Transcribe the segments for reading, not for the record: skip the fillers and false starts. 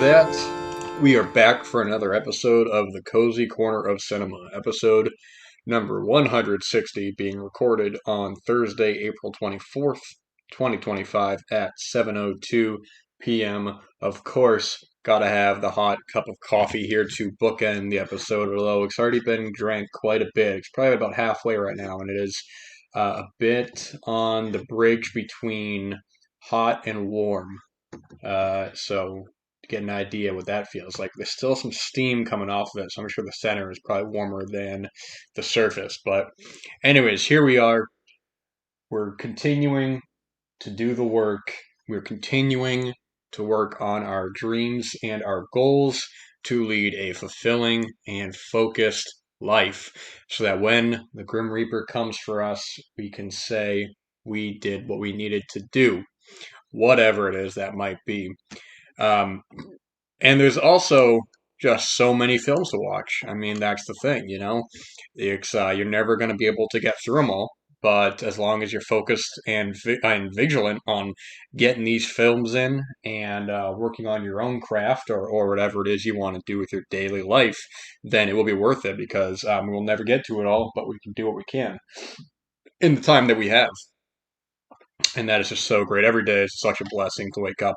that, we are back for another episode of the Cozy Corner of Cinema, episode number 160, being recorded on Thursday, April 24th, 2025 at 7:02 p.m. Of course, gotta have the hot cup of coffee here to bookend the episode, although it's already been drank quite a bit. It's probably about halfway right now, and it is a bit on the bridge between hot and warm. So to get an idea what that feels like. There's still some steam coming off of it, so I'm sure the center is probably warmer than the surface. But anyways, here we are. We're continuing to do the work. We're continuing to work on our dreams and our goals to lead a fulfilling and focused life so that when the Grim Reaper comes for us, we can say we did what we needed to do, whatever it is that might be. Um, and there's also just so many films to watch. I mean, that's the thing, you know. It's you're never going to be able to get through them all, but as long as you're focused and vigilant on getting these films in and working on your own craft or whatever it is you want to do with your daily life, then it will be worth it because we'll never get to it all, but we can do what we can in the time that we have. And that is just so great. Every day is such a blessing to wake up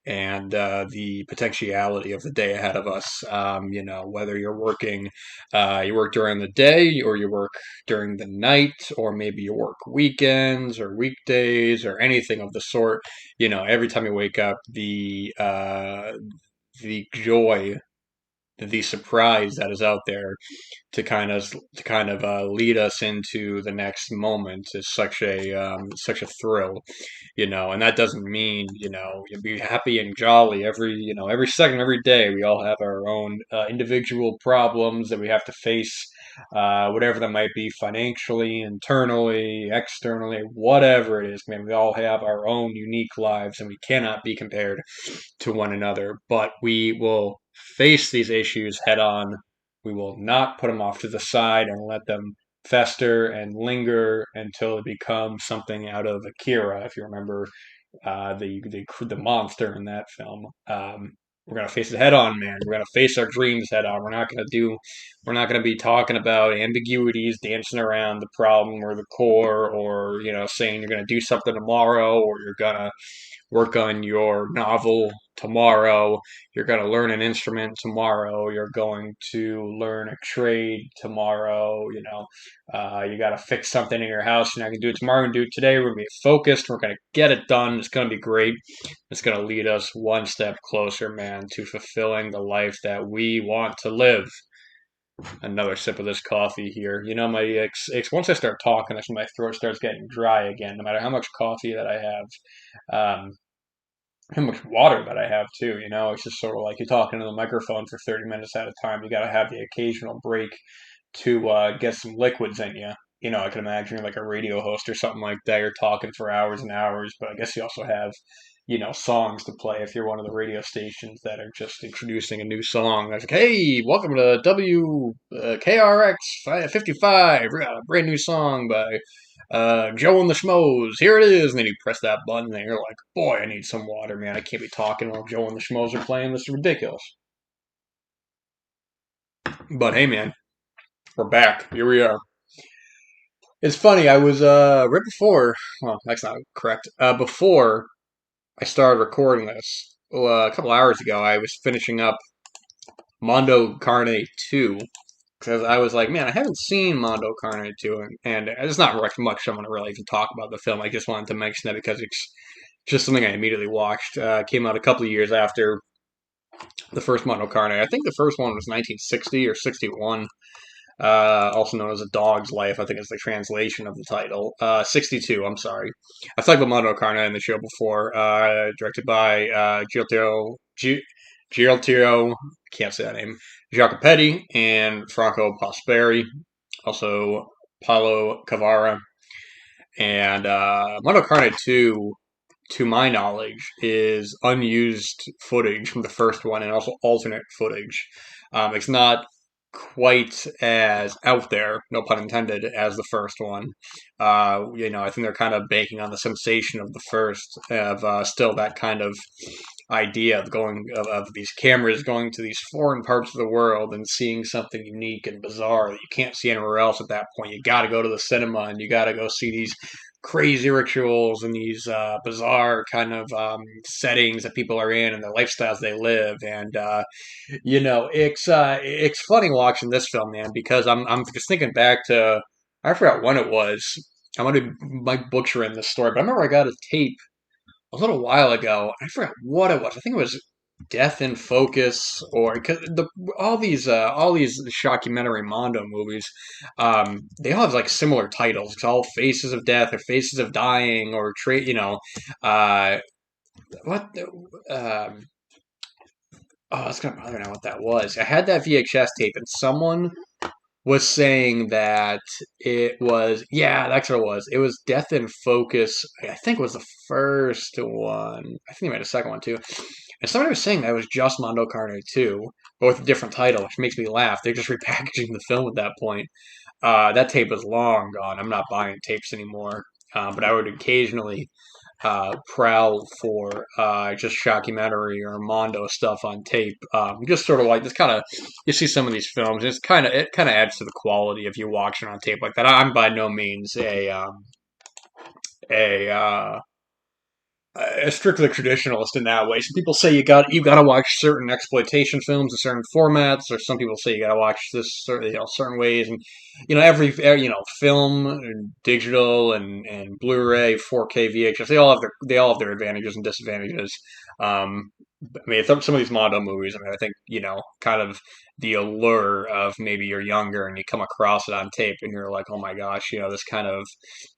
and the potentiality of the day ahead of us. Whether you're working, you work during the day or you work during the night, or maybe you work weekends or weekdays or anything of the sort. Every time you wake up, the joy, the surprise that is out there to kind of lead us into the next moment is such a thrill, and that doesn't mean you'll be happy and jolly every second, every day. We all have our own individual problems that we have to face, whatever that might be, financially, internally, externally, whatever it is. Man, we all have our own unique lives, and we cannot be compared to one another. But we will face these issues head on. We will not put them off to the side and let them fester and linger until it becomes something out of Akira. If you remember the monster in that film, we're gonna face it head on, man. We're gonna face our dreams head on. We're not gonna be talking about ambiguities, dancing around the problem or the core, or saying you're gonna do something tomorrow, or you're gonna work on your novel tomorrow, you're going to learn an instrument tomorrow, you're going to learn a trade tomorrow, you got to fix something in your house, and I can do it tomorrow and do it today. We're going to be focused, we're going to get it done. It's going to be great. It's going to lead us one step closer, man, to fulfilling the life that we want to live. Another sip of this coffee here. My once I start talking, that's when my throat starts getting dry again, no matter how much coffee that I have. How much water that I have too, it's just sort of like you're talking to the microphone for 30 minutes at a time. You got to have the occasional break to get some liquids in you. I can imagine you're like a radio host or something like that. You're talking for hours and hours, but I guess you also have, songs to play if you're one of the radio stations that are just introducing a new song. That's like, hey, welcome to KRX 55. We got a brand new song by Joe and the Schmoes. Here it is. And then you press that button and you're like, boy, I need some water, man. I can't be talking while Joe and the Schmoes are playing. This is ridiculous. But hey, man, we're back. Here we are. It's funny. I was right before. Well, that's not correct. Before I started recording this, a couple hours ago, I was finishing up Mondo Carne 2. Because I was like, man, I haven't seen Mondo Carne 2, and there's not much I want to really even talk about the film. I just wanted to mention that because it's just something I immediately watched. Came out a couple of years after the first Mondo Carne. I think the first one was 1960 or 61, also known as A Dog's Life. I think it's the translation of the title. 62, I'm sorry. I've talked about Mondo Carne in the show before. Directed by Giulio, I can't say that name, Jacopetti and Franco Prosperi, also Paolo Cavara. And Mondo Carne 2, to my knowledge, is unused footage from the first one and also alternate footage. It's not quite as out there, no pun intended, as the first one. I think they're kind of banking on the sensation of the first, of still that kind of idea of of these cameras going to these foreign parts of the world and seeing something unique and bizarre that you can't see anywhere else at that point. You got to go to the cinema and you got to go see these crazy rituals and these bizarre kind of settings that people are in and the lifestyles they live. And it's funny watching this film, man, because I'm just thinking back to I forgot when it was. I might butcher in this story, but I remember I got a tape a little while ago. I forgot what it was. I think it was Death in Focus, or because all these shockumentary Mondo movies, they all have like similar titles. It's all Faces of Death or Faces of Dying or uh, what the, oh, it's gonna bother now what that was. I had that VHS tape, and someone was saying that it was, yeah, that's what it was. It was Death in Focus. I think it was the first one. I think they made a second one too. And somebody was saying that it was just Mondo Carne 2, but with a different title, which makes me laugh. They're just repackaging the film at that point. That tape is long gone. I'm not buying tapes anymore. But I would occasionally prowl for just shockumentary or Mondo stuff on tape. Just sort of like this kind of you see some of these films. It kind of adds to the quality if you watch it on tape like that. I'm by no means a strictly traditionalist in that way. Some people say you got to watch certain exploitation films in certain formats, or some people say you got to watch this certain ways. And film, and digital, and Blu-ray, 4K, VHS. They all have their advantages and disadvantages. I mean, some of these Mondo movies. I mean, I think kind of the allure of maybe you're younger and you come across it on tape and you're like, oh my gosh,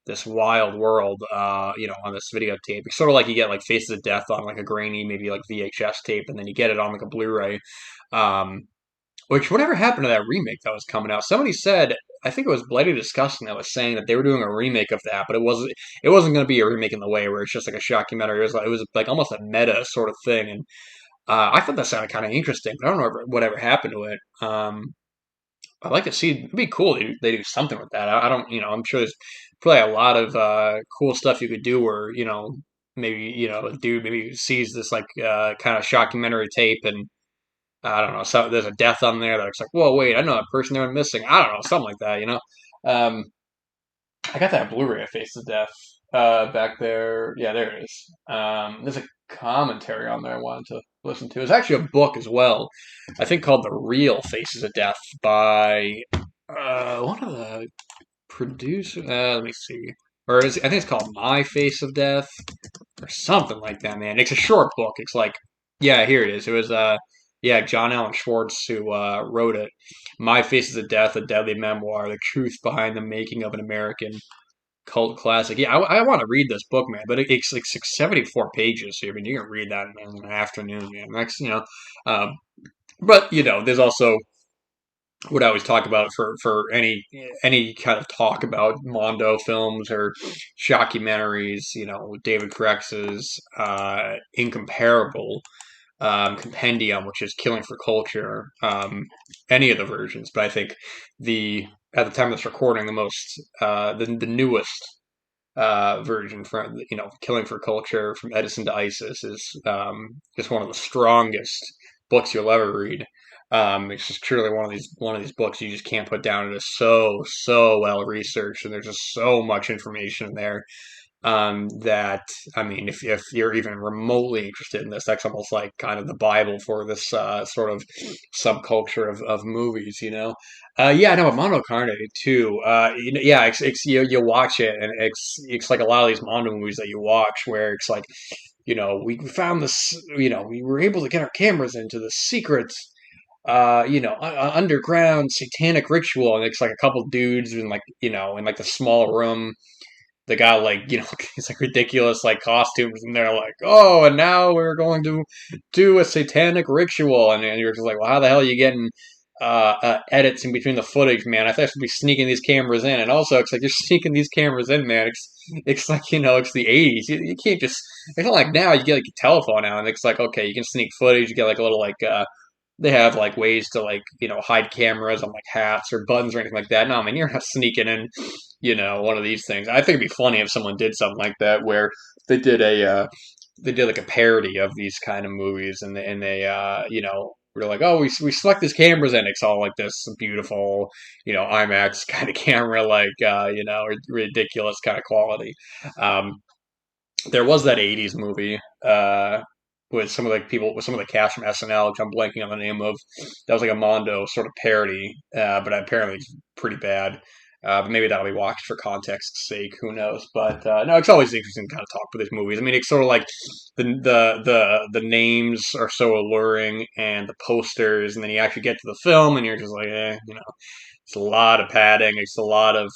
this wild world, on this videotape. It's sort of like you get like Faces of Death on like a grainy, maybe like VHS tape, and then you get it on like a Blu-ray. Um, which whatever happened to that remake that was coming out? Somebody said, I think it was Bloody Disgusting that was saying that they were doing a remake of that, but it wasn't going to be a remake in the way where it's just like a shockumentary. It was like almost a meta sort of thing, and I thought that sounded kind of interesting, but I don't know whatever happened to it. I'd like to see. It'd be cool. They do something with that. I don't. I'm sure there's probably a lot of cool stuff you could do where maybe a dude maybe sees this like kind of shockumentary tape and I don't know. So there's a death on there that it's like, whoa, wait, I know that person they were missing. I don't know, something like that. Um, I got that Blu-ray of Face of Death back there. Yeah, there it is. There's a commentary on there I wanted to listen to. It's actually a book as well. I think called The Real Faces of Death by one of the producers. Let me see. I think it's called My Face of Death or something like that, man. It's a short book. It's like, yeah, here it is. It was yeah, John Allen Schwartz who wrote it. My Faces of Death, a Deadly Memoir: The Truth Behind the Making of an American Cult Classic. Yeah, I want to read this book, man, but it's like 674 pages. So I mean, you can read that in an afternoon, man. Um, but there's also what I always talk about for any kind of talk about Mondo films or shockumentaries. David Crex's incomparable compendium, which is Killing for Culture. Any of the versions, but I think the at the time of this recording, the most the newest version from Killing for Culture from Edison to ISIS is just one of the strongest books you'll ever read. It's just truly one of these books you just can't put down. It is so well researched, and there's just so much information in there that I mean, if you're even remotely interested in this, that's almost like kind of the Bible for this sort of subculture of movies, Yeah, I know, Mondo Carne too. Yeah, you watch it, and it's like a lot of these Mondo movies that you watch, where it's like, we found this, we were able to get our cameras into the secret underground satanic ritual, and it's like a couple dudes in like, in like the small room. The guy like, he's like ridiculous like costumes, and they're like, oh, and now we're going to do a satanic ritual, and you're just like, well, how the hell are you getting edits in between the footage, man? I thought I should be sneaking these cameras in, and also it's like you're sneaking these cameras in, man. It's like it's the '80s. You can't just. It's not like now you get like a telephone out, and it's like okay, you can sneak footage. You get like a little like they have like ways to like hide cameras on like hats or buttons or anything like that. No, man, you're not sneaking in one of these things. I think it'd be funny if someone did something like that where they did they did like a parody of these kind of movies, and they were like, oh, we select this cameras and it's all like this beautiful, IMAX kind of camera, like ridiculous kind of quality. Um, there was that '80s movie with some of the people, with some of the cast from SNL, which I'm blanking on the name of. That was like a Mondo sort of parody, but apparently it's pretty bad. But maybe that'll be watched for context's sake. Who knows? But no, it's always interesting to kind of talk about these movies. I mean, it's sort of like the names are so alluring and the posters, and then you actually get to the film, and you're just like, it's a lot of padding. It's a lot of,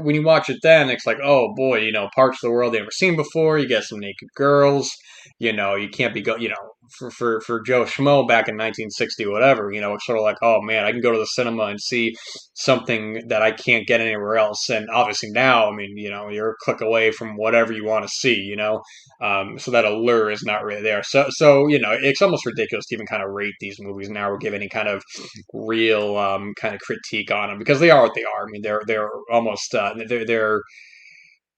when you watch it then, it's like, oh boy, parts of the world they've never seen before. You get some naked girls. You can't be, for Joe Schmo back in 1960, whatever, it's sort of like, oh man, I can go to the cinema and see something that I can't get anywhere else. And obviously now, I mean, you're a click away from whatever you want to see, so that allure is not really there. So, it's almost ridiculous to even kind of rate these movies now or give any kind of real kind of critique on them because they are what they are. I mean, they're almost they're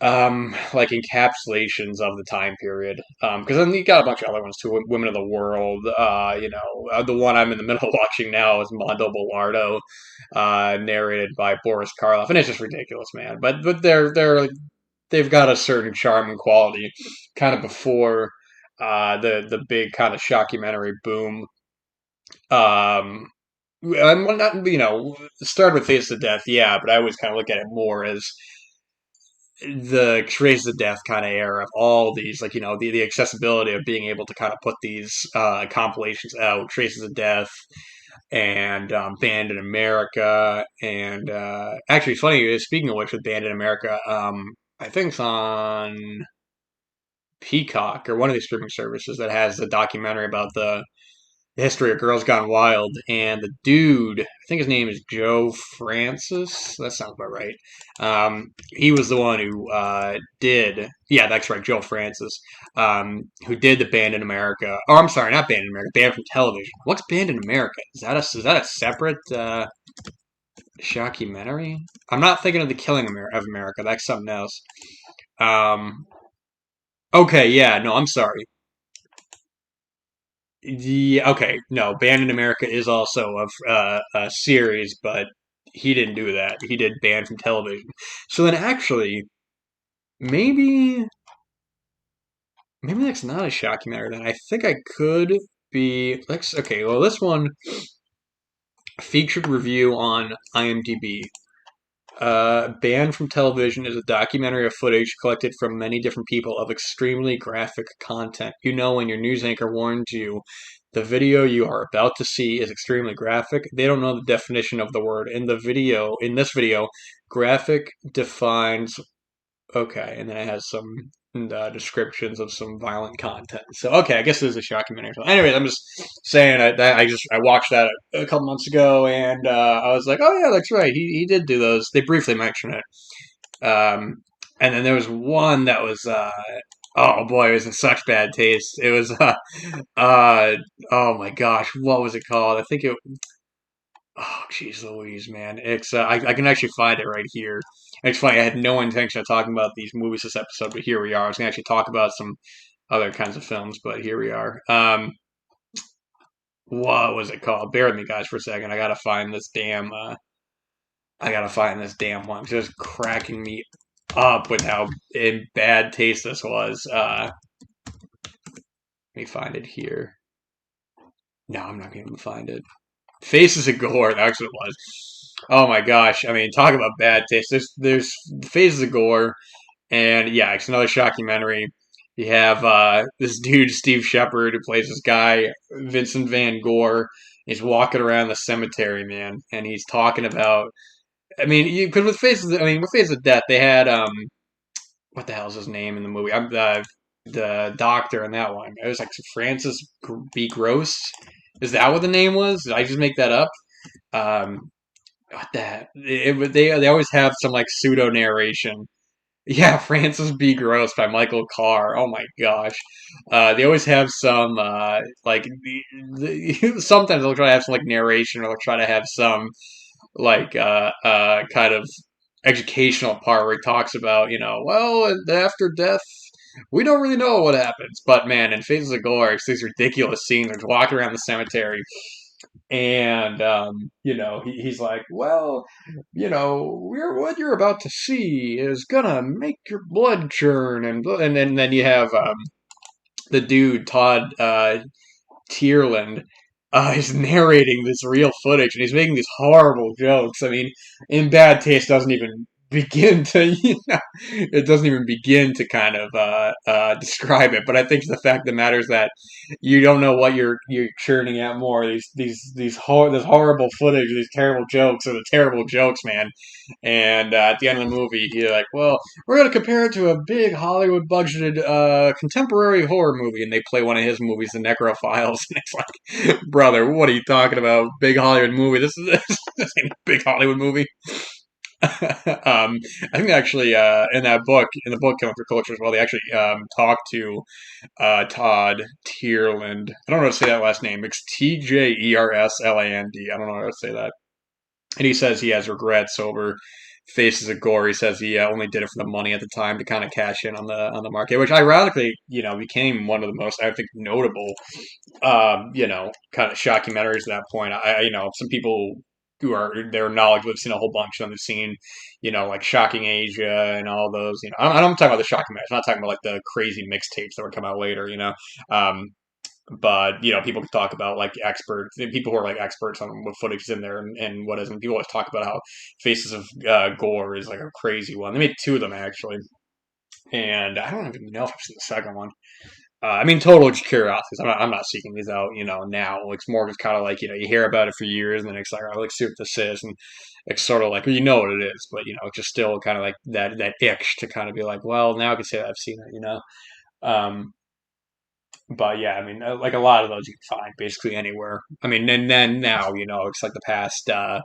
like encapsulations of the time period. Because then you got a bunch of other ones too. Women of the World. The one I'm in the middle of watching now is Mondo Bolardo, narrated by Boris Karloff, and it's just ridiculous, man. But they've got a certain charm and quality, kind of before the big kind of shockumentary boom. I'm not, started with Face of Death, yeah, but I always kind of look at it more as the Trace of Death kind of era of all these, like, the accessibility of being able to kind of put these compilations out, Traces of Death and Band in America. And actually, it's funny, speaking of which, with Band in America, I think it's on Peacock or one of these streaming services that has a documentary about the history of Girls Gone Wild, and the dude, I think his name is Joe Francis. That sounds about right. He was the one who yeah, that's right, Joe Francis, who did the Band in America. Oh, I'm sorry, not Band in America, Band from Television. What's Band in America? Is that a separate shockumentary? I'm not thinking of the Killing of America. That's something else. Um, okay, yeah, no, I'm sorry. Okay, no, Banned in America is also a series, but he didn't do that. He did Banned from Television. So then, actually, maybe that's not a shockumentary. Then I think I could be. Let's okay. Well, this one featured review on IMDb. Banned from Television is a documentary of footage collected from many different people of extremely graphic content. When your news anchor warns you the video you are about to see is extremely graphic, they don't know the definition of the word. In this video, graphic defines okay, and then it has some descriptions of some violent content. So okay, I guess this is a shockumentary. So, anyways, I'm just saying I watched that a couple months ago, and I was like, oh yeah, that's right. He did do those. They briefly mention it. And then there was one that was oh boy, it was in such bad taste. It was uh oh my gosh, what was it called? I think it Oh, jeez Louise, man. It's I can actually find it right here. It's funny, I had no intention of talking about these movies this episode, but here we are. I was going to actually talk about some other kinds of films, but here we are. What was it called? Bear with me, guys, for a second. I gotta find this damn one. It's just cracking me up with how in bad taste this was. Let me find it here. No, I'm not going to find it. Faces of Gore, that's what it was. Oh my gosh! I mean, talk about bad taste. There's Faces of Gore, and yeah, it's another shockumentary. You have this dude Steve Shepard who plays this guy Vincent Van Gore. He's walking around the cemetery, man, and he's talking about. I mean, because with Faces of Death, they had what the hell is his name in the movie? I'm the doctor in that one. It was like Francis B. Gross. Is that what the name was? Did I just make that up? Um, what the they always have some like pseudo narration. Yeah, Francis B. Gross by Michael Carr. Oh my gosh. They always have some like sometimes they'll try to have some like narration or they'll try to have some like kind of educational part where he talks about, well, after death we don't really know what happens. But man, in Faces of Gore, it's these ridiculous scenes. Like walking around the cemetery, and he's like, well, what you're about to see is gonna make your blood churn, and then you have the dude Todd Tierland is narrating this real footage, and he's making these horrible jokes. I mean, in bad taste doesn't even begin to, it doesn't even begin to kind of describe it. But I think the fact of the matter is that you don't know what you're churning out more, this horrible footage, these terrible jokes, or the terrible jokes, man. And at the end of the movie, you're like, well, we're going to compare it to a big Hollywood budgeted contemporary horror movie, and they play one of his movies, The Necrophiles, and it's like, brother, what are you talking about? Big Hollywood movie? This ain't a big Hollywood movie. I think actually in that book, in the book Counter Culture as well, they actually talked to Todd Tierland. I don't know how to say that last name. It's Tjersland. I don't know how to say that. And he says he has regrets over Faces of Gore. He says he only did it for the money at the time to kind of cash in on the market, which ironically, became one of the most, I think, notable, kind of shockumentaries at that point. Some people who are their knowledge, we've seen a whole bunch of them. They've seen, like Shocking Asia and all those. I'm talking about the shockumentaries. I'm not talking about like the crazy mixtapes that would come out later. Um, but people can talk about like experts, people who are like experts on what footage is in there and what isn't. People always talk about how Faces of Gore is like a crazy one. They made two of them actually, and I don't even know if I've seen the second one. I mean, total just curiosity. I'm not seeking these out, now. It's more just kind of like, you hear about it for years, and then it's like, I like see what this is, and it's sort of like, well, you know what it is, but it's just still kind of like that itch to kind of be like, well, now I can say that I've seen it. Um, but yeah, I mean, like a lot of those you can find basically anywhere. I mean, and then now, it's like the past, what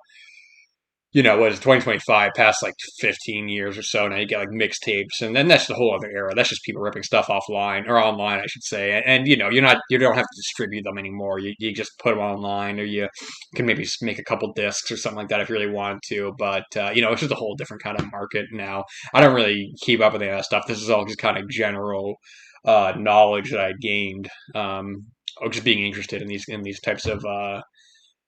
is it, 2025, past like 15 years or so. Now you get like mixtapes, and then that's the whole other era. That's just people ripping stuff offline or online, I should say. And you don't have to distribute them anymore. You just put them online, or you can maybe make a couple discs or something like that if you really want to. But it's just a whole different kind of market now. I don't really keep up with any of that stuff. This is all just kind of general knowledge that I gained, of just being interested in these types of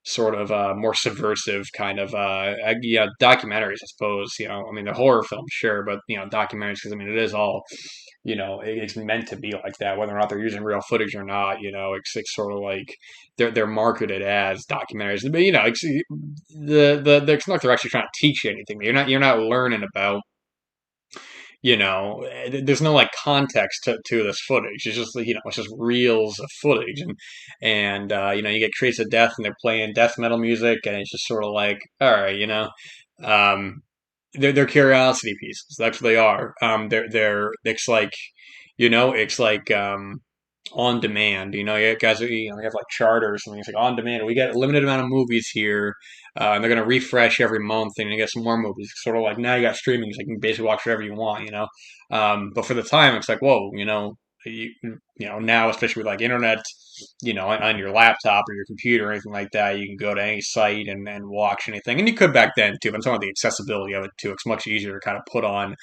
sort of more subversive kind of documentaries, I suppose. I mean, the horror films, sure, but documentaries, because I mean, it is all it's meant to be like that, whether or not they're using real footage or not. It's sort of like they're marketed as documentaries, but it's not like they're actually trying to teach you anything. You're not learning about, there's no like context to this footage. It's just it's just reels of footage, and you get Trace of Death, and they're playing death metal music, and it's just sort of like, all right, um, they're curiosity pieces. That's what they are. They're it's like, it's like on demand. You guys, you have like charter or something. It's like on demand. We get a limited amount of movies here, and they're gonna refresh every month, and you get some more movies. It's sort of like now you got streaming, so you can basically watch whatever you want. But for the time, it's like, whoa, now especially with like internet, on your laptop or your computer or anything like that, you can go to any site and watch anything. And you could back then too, but I'm talking about the accessibility of it too. It's much easier to kind of put on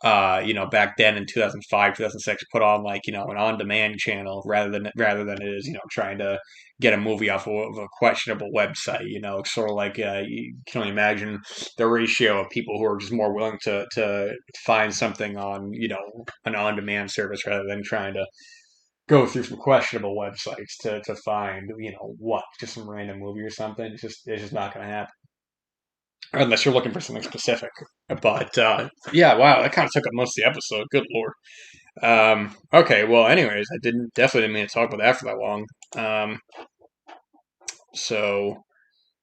back then in 2005, 2006, put on like, an on-demand channel rather than it is, trying to get a movie off of a questionable website. It's sort of like you can only imagine the ratio of people who are just more willing to find something on, an on-demand service rather than trying to go through some questionable websites to find, just some random movie or something. It's just not going to happen unless you're looking for something specific. But yeah, wow, that kind of took up most of the episode. Good lord. Okay, well, anyways, I definitely didn't mean to talk about that for that long. So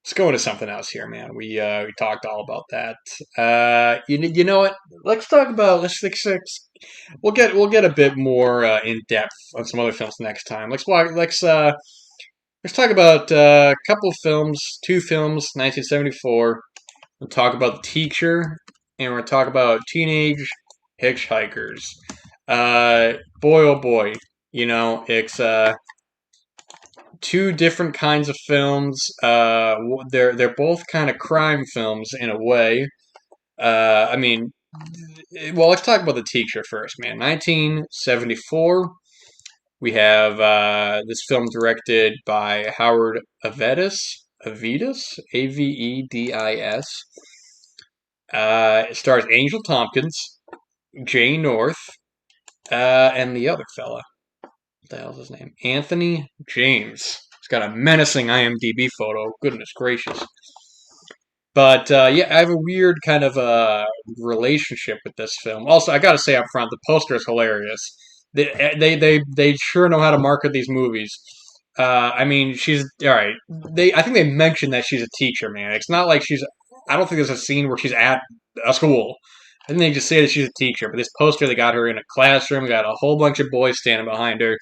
let's go into something else here, man. We talked all about that. You know what? Let's talk about we'll get a bit more in depth on some other films next time. Let's talk about a couple of films, two films, 1974. We'll talk about The Teacher, and we're going to talk about Teenage Hitchhikers. Boy, oh boy, it's two different kinds of films. They're both kind of crime films in a way. I mean, Well, let's talk about the teacher first, man. 1974. We have this film directed by Howard Avedis, Avedis. It stars Angel Tompkins, Jay North, and the other fella. What the hell's his name? Anthony James. He's got a menacing IMDb photo. Goodness gracious. But yeah, I have a weird kind of relationship with this film. Also, I got to say up front, the poster is hilarious. They sure know how to market these movies. I mean, she's all right. I think they mentioned that she's a teacher, man. It's not like she's. I don't think there's a scene where she's at a school. I think they just say that she's a teacher. But this poster, they got her in a classroom. Got a whole bunch of boys standing behind her.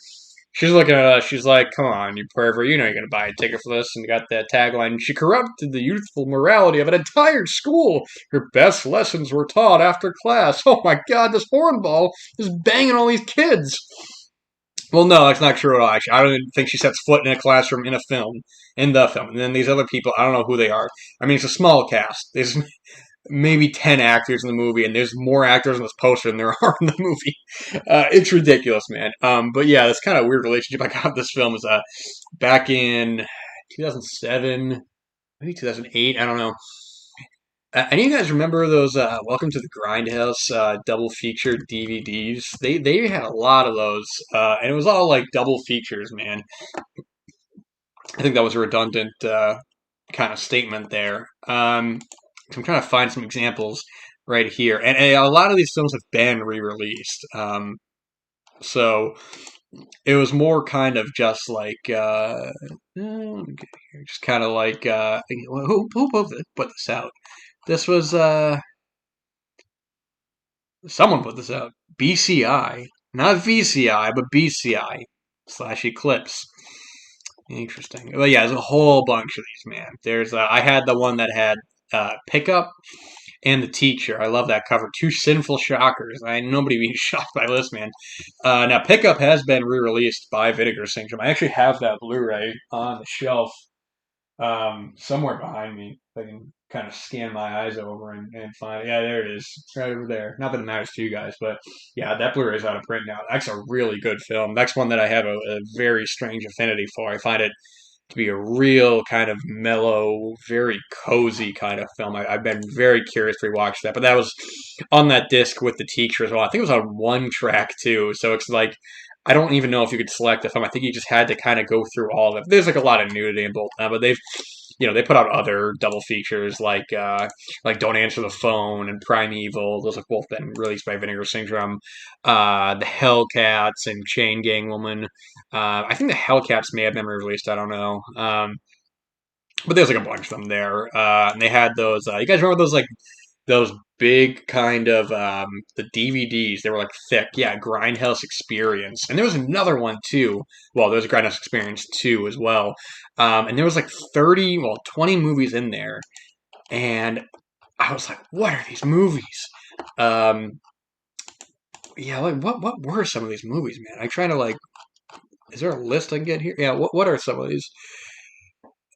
She's looking at us. She's like, "Come on, you pervert! You know you're gonna buy a ticket for this." And you got that tagline: "She corrupted the youthful morality of an entire school. Her best lessons were taught after class." Oh my God, this hornball is banging all these kids. Well, no, that's not true at all. Actually, I don't even think she sets foot in a classroom in the film. And then these other people, I don't know who they are. I mean, it's a small cast. There's maybe 10 actors in the movie, and there's more actors in this poster than there are in the movie. It's ridiculous, man. But yeah, this kind of weird relationship I got with this film is back in 2007, maybe 2008, I don't know. Any of you guys remember those Welcome to the Grindhouse double feature DVDs? They had a lot of those, and it was all like double features, man. I think that was a redundant kind of statement there. So I'm trying to find some examples right here, and a lot of these films have been re-released. So it was more kind of just like just kind of like who put this out? This was someone put this out. BCI, not VCI, but BCI / Eclipse. Interesting. Well, yeah, there's a whole bunch of these, man. There's I had the one that had Pickup and The Teacher. I love that cover. Two sinful shockers. Nobody being shocked by this, man. Now, Pickup has been re-released by Vinegar Syndrome. I actually have that Blu-ray on the shelf somewhere behind me. I can kind of scan my eyes over and find it. Yeah, there it is. It's right over there. Not that it matters to you guys, but yeah, that Blu-ray is out of print now. That's a really good film. That's one that I have a very strange affinity for. I find it to be a real kind of mellow, very cozy kind of film. I've been very curious to rewatch that, but that was on that disc with The Teacher as well. I think it was on one track too, so it's like I don't even know if you could select a film. I think you just had to kind of go through all of it. There's like a lot of nudity in both, but they put out other double features like Don't Answer the Phone and Primeval. Those have both been released by Vinegar Syndrome. The Hellcats and Chain Gang Woman. I think the Hellcats may have been released. I don't know. But there's like a bunch of them there. And they had those. You guys remember those big kind of the DVDs? They were like thick. Yeah, Grindhouse Experience. And there was another one too. Well, there was a Grindhouse Experience 2 as well. And there was like 20 movies in there. And I was like, what are these movies? Yeah, like what were some of these movies, man? I try to like, is there a list I can get here? Yeah, what are some of these?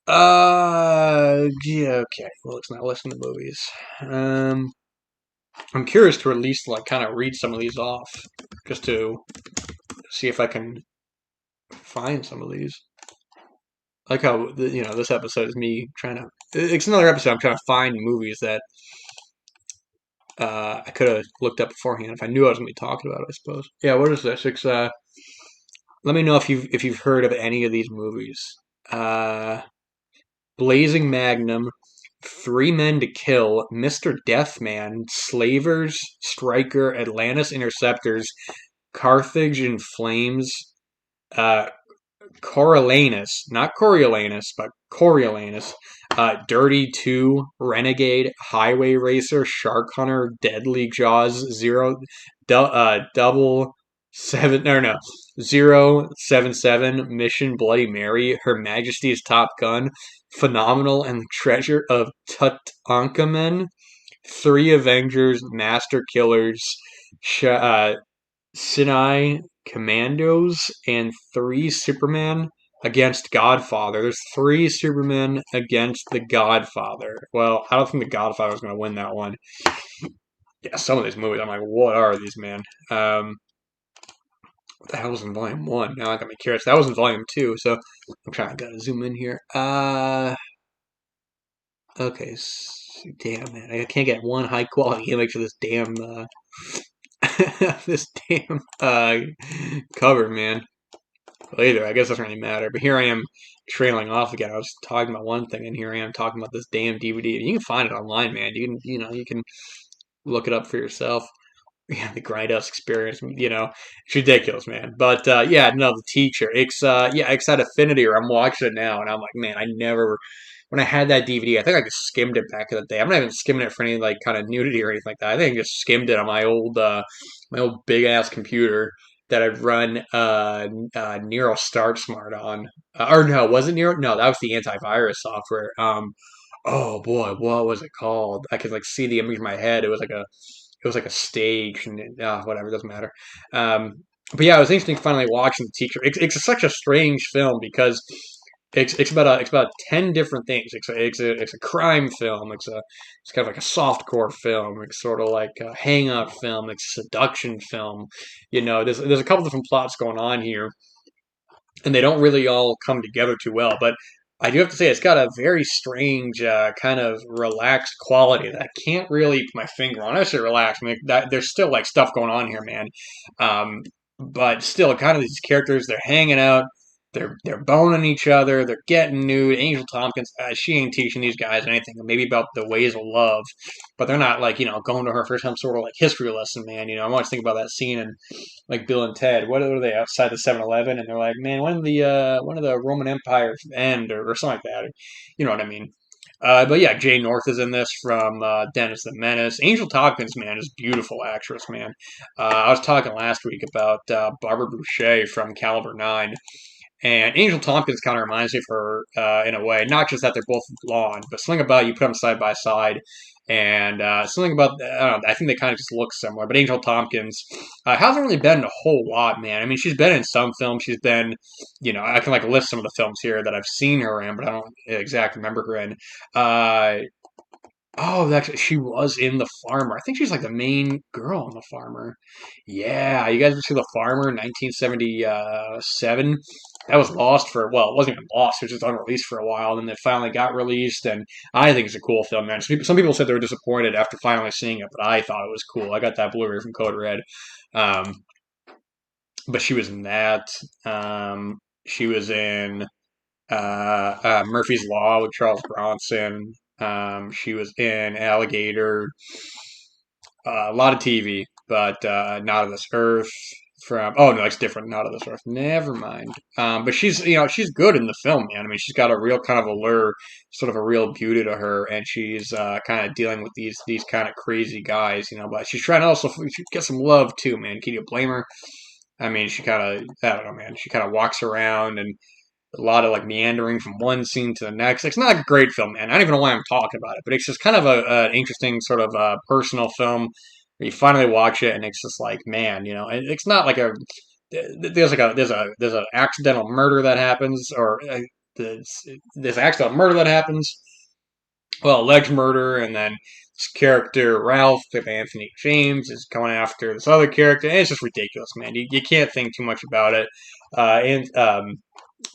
Yeah, okay. Well, it's not listing the movies. I'm curious to at least like kind of read some of these off, just to see if I can find some of these. Like how this episode is me trying to. It's another episode. I'm trying to find movies that I could have looked up beforehand if I knew I was going to be talking about it, I suppose. Yeah, what is this? It's let me know if you've heard of any of these movies. Blazing Magnum, Three Men to Kill, Mr. Deathman, Slavers, Striker, Atlantis Interceptors, Carthage in Flames, uh, Coriolanus, not Coriolanus, but Coriolanus, Dirty 2, Renegade, Highway Racer, Shark Hunter, Deadly Jaws, Double Seven, no, 077, Mission Bloody Mary, Her Majesty's Top Gun, Phenomenal and the Treasure of Tutankhamen, Three Avengers, Master Killers, Sinai Commandos, and Three Superman against Godfather. There's three Supermen against the Godfather. Well, I don't think the Godfather is going to win that one. Yeah, some of these movies, I'm like, what are these, man? What the hell was in volume one? Now I got me curious. That was in volume two, so I'm trying to zoom in here. Okay, damn man, I can't get one high quality image for this damn this damn cover, man. Later, I guess it doesn't really matter. But here I am trailing off again. I was talking about one thing, and here I am talking about this damn DVD. You can find it online, man. You can look it up for yourself. Yeah, the grindhouse experience, it's ridiculous, man. But yeah, no, the teacher, it's that affinity. Or I'm watching it now, and I'm like, man, I never. When I had that DVD, I think I just skimmed it back in the day. I'm not even skimming it for any like kind of nudity or anything like that. I think I just skimmed it on my old big ass computer that I'd run Nero Start Smart on. Or no, was it Nero? No, that was the antivirus software. Oh boy, what was it called? I could like see the image in my head. It was like a stage, and whatever, doesn't matter. But yeah, it was interesting finally watching the teacher. It's such a strange film because it's about 10 different things. It's a crime film. It's kind of like a softcore film. It's sort of like a hangout film. It's a seduction film. There's a couple different plots going on here, and they don't really all come together too well. But I do have to say, it's got a very strange, kind of relaxed quality that I can't really put my finger on. I say relaxed. I mean, there's still like stuff going on here, man. Um, but still, kind of these characters, they're hanging out. They're boning each other. They're getting nude. Angel Tompkins, she ain't teaching these guys anything, maybe about the ways of love, but they're not like going to her for some sort of like history lesson, man. I'm always thinking about that scene in like Bill and Ted. What are they outside the 7-Eleven, and they're like, man, when did the Roman Empire end, or something like that? Or, you know what I mean? But yeah, Jay North is in this from Dennis the Menace. Angel Tompkins, man, is a beautiful actress, man. I was talking last week about Barbara Boucher from Caliber 9. And Angel Tompkins kind of reminds me of her in a way. Not just that they're both blonde, but something about you put them side by side, and something about I don't know. I think they kind of just look similar. But Angel Tompkins hasn't really been in a whole lot, man. I mean, she's been in some films. She's been, I can like list some of the films here that I've seen her in, but I don't exactly remember her in. Uh, Oh, actually, she was in The Farmer. I think she's like the main girl in The Farmer. Yeah, you guys ever see The Farmer, 1977? That was lost for, well, it wasn't even lost. It was just unreleased for a while, and then it finally got released. And I think it's a cool film, man. Some people said they were disappointed after finally seeing it, but I thought it was cool. I got that Blu-ray from Code Red. Um, but she was in that. She was in Murphy's Law with Charles Bronson. She was in Alligator, a lot of TV, but Not of This Earth. From oh no, it's different. Not of This Earth. Never mind. But she's good in the film, man. I mean, she's got a real kind of allure, sort of a real beauty to her, and she's kind of dealing with these kind of crazy guys, But she's trying to also get some love too, man. Can you blame her? I mean, she kind of I don't know, man. She kind of walks around and a lot of like meandering from one scene to the next. It's not a great film, man. I don't even know why I'm talking about it, but it's just kind of an interesting sort of personal film where you finally watch it and it's just like, man, it's not like a there's an accidental murder that happens, or there's accidental murder that happens, well, alleged murder, and then this character Ralph, with Anthony James, is going after this other character, and it's just ridiculous, man. You can't think too much about it. And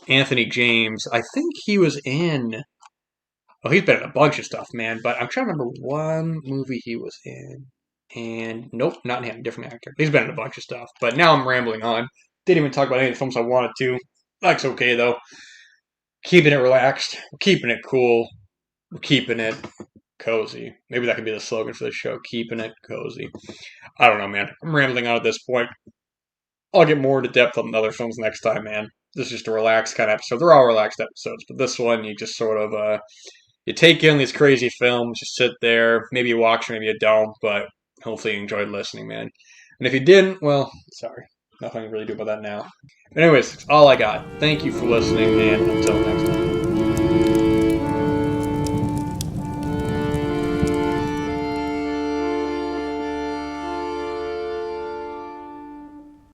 Anthony James, I think he was in. Oh, he's been in a bunch of stuff, man. But I'm trying to remember one movie he was in. And nope, not him. Different actor. He's been in a bunch of stuff. But now I'm rambling on. Didn't even talk about any of the films I wanted to. That's okay though. Keeping it relaxed. Keeping it cool. Keeping it cozy. Maybe that could be the slogan for the show. Keeping it cozy. I don't know, man. I'm rambling on at this point. I'll get more into depth on other films next time, man. This is just a relaxed kind of episode. They're all relaxed episodes, but this one you just sort of you take in these crazy films, you sit there, maybe you watch, maybe you don't, but hopefully you enjoyed listening, man. And if you didn't, well, sorry, nothing I can really do about that now. But anyways, that's all I got. Thank you for listening, and until next time.